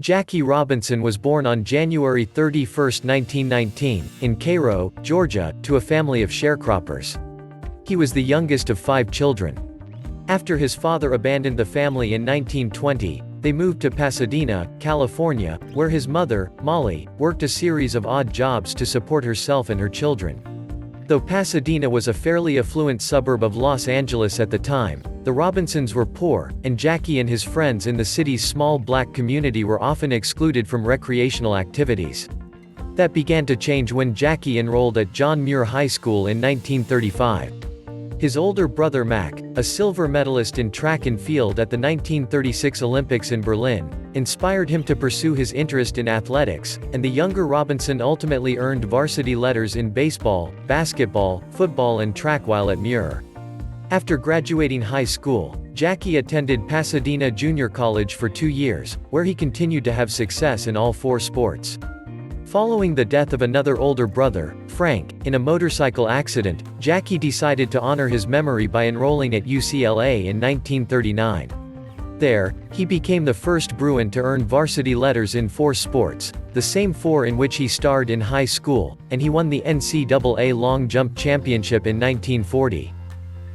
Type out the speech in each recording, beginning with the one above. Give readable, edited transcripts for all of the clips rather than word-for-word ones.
Jackie Robinson was born on January 31, 1919, in Cairo, Georgia, to a family of sharecroppers. He was the youngest of 5 children. After his father abandoned the family in 1920, they moved to Pasadena, California, where his mother, Molly, worked a series of odd jobs to support herself and her children. Though Pasadena was a fairly affluent suburb of Los Angeles at the time, the Robinsons were poor, and Jackie and his friends in the city's small black community were often excluded from recreational activities. That began to change when Jackie enrolled at John Muir High School in 1935. His older brother Mac, a silver medalist in track and field at the 1936 Olympics in Berlin, inspired him to pursue his interest in athletics, and the younger Robinson ultimately earned varsity letters in baseball, basketball, football and track while at Muir. After graduating high school, Jackie attended Pasadena Junior College for 2 years, where he continued to have success in all 4 sports. Following the death of another older brother, Frank, in a motorcycle accident, Jackie decided to honor his memory by enrolling at UCLA in 1939. There, he became the first Bruin to earn varsity letters in 4 sports, the same 4 in which he starred in high school, and he won the NCAA long jump championship in 1940.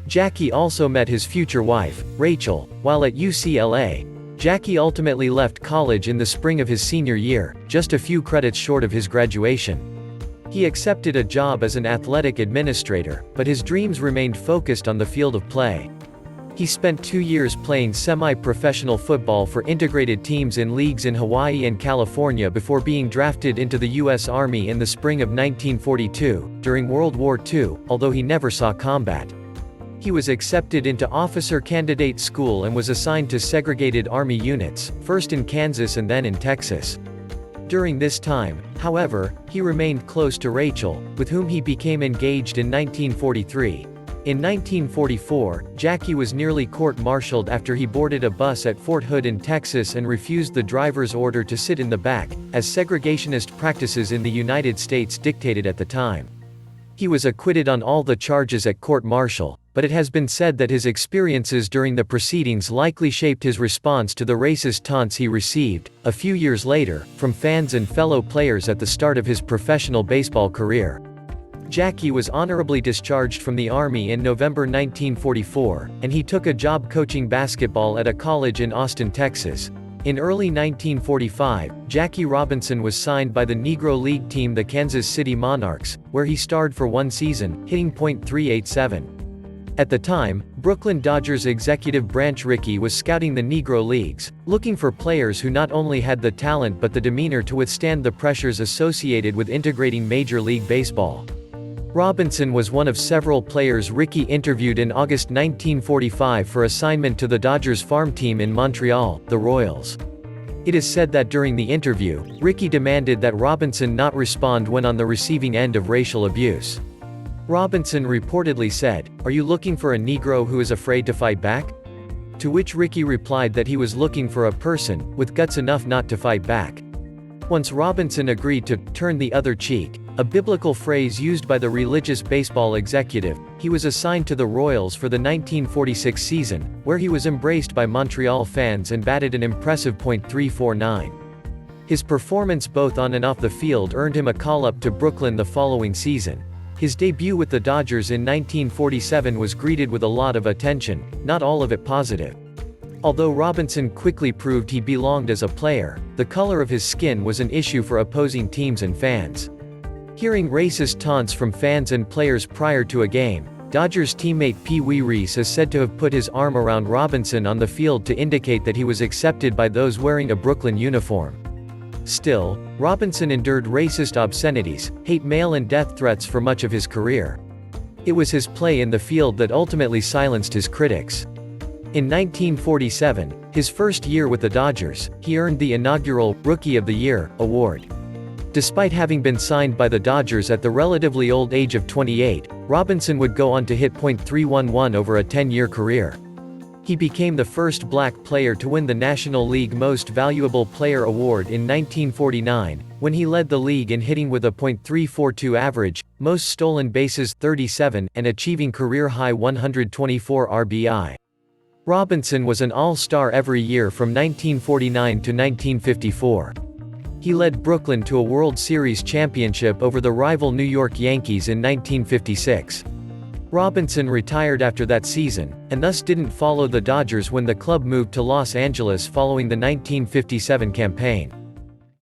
Jackie also met his future wife, Rachel, while at UCLA. Jackie ultimately left college in the spring of his senior year, just a few credits short of his graduation. He accepted a job as an athletic administrator, but his dreams remained focused on the field of play. He spent 2 years playing semi-professional football for integrated teams in leagues in Hawaii and California before being drafted into the U.S. Army in the spring of 1942, during World War II, although he never saw combat. He was accepted into officer candidate school and was assigned to segregated Army units, first in Kansas and then in Texas. During this time, however, he remained close to Rachel, with whom he became engaged in 1943. In 1944, Jackie was nearly court-martialed after he boarded a bus at Fort Hood in Texas and refused the driver's order to sit in the back, as segregationist practices in the United States dictated at the time. He was acquitted on all the charges at court-martial, but it has been said that his experiences during the proceedings likely shaped his response to the racist taunts he received, a few years later, from fans and fellow players at the start of his professional baseball career. Jackie was honorably discharged from the Army in November 1944, and he took a job coaching basketball at a college in Austin, Texas. In early 1945, Jackie Robinson was signed by the Negro League team the Kansas City Monarchs, where he starred for 1 season, hitting .387. At the time, Brooklyn Dodgers executive Branch Rickey was scouting the Negro Leagues, looking for players who not only had the talent but the demeanor to withstand the pressures associated with integrating Major League Baseball. Robinson was one of several players Rickey interviewed in August 1945 for assignment to the Dodgers farm team in Montreal, the Royals. It is said that during the interview, Rickey demanded that Robinson not respond when on the receiving end of racial abuse. Robinson reportedly said, "Are you looking for a Negro who is afraid to fight back?" To which Rickey replied that he was looking for a person with guts enough not to fight back. Once Robinson agreed to turn the other cheek, a biblical phrase used by the religious baseball executive, he was assigned to the Royals for the 1946 season, where he was embraced by Montreal fans and batted an impressive .349. His performance both on and off the field earned him a call-up to Brooklyn the following season. His debut with the Dodgers in 1947 was greeted with a lot of attention, not all of it positive. Although Robinson quickly proved he belonged as a player, the color of his skin was an issue for opposing teams and fans. Hearing racist taunts from fans and players prior to a game, Dodgers teammate Pee Wee Reese is said to have put his arm around Robinson on the field to indicate that he was accepted by those wearing a Brooklyn uniform. Still, Robinson endured racist obscenities, hate mail and death threats for much of his career. It was his play in the field that ultimately silenced his critics. In 1947, his first year with the Dodgers, he earned the inaugural Rookie of the Year award. Despite having been signed by the Dodgers at the relatively old age of 28, Robinson would go on to hit .311 over a 10-year career. He became the first black player to win the National League Most Valuable Player award in 1949, when he led the league in hitting with a .342 average, most stolen bases 37, and achieving career-high 124 RBI. Robinson was an All-Star every year from 1949 to 1954. He led Brooklyn to a World Series championship over the rival New York Yankees in 1956. Robinson retired after that season, and thus didn't follow the Dodgers when the club moved to Los Angeles following the 1957 campaign.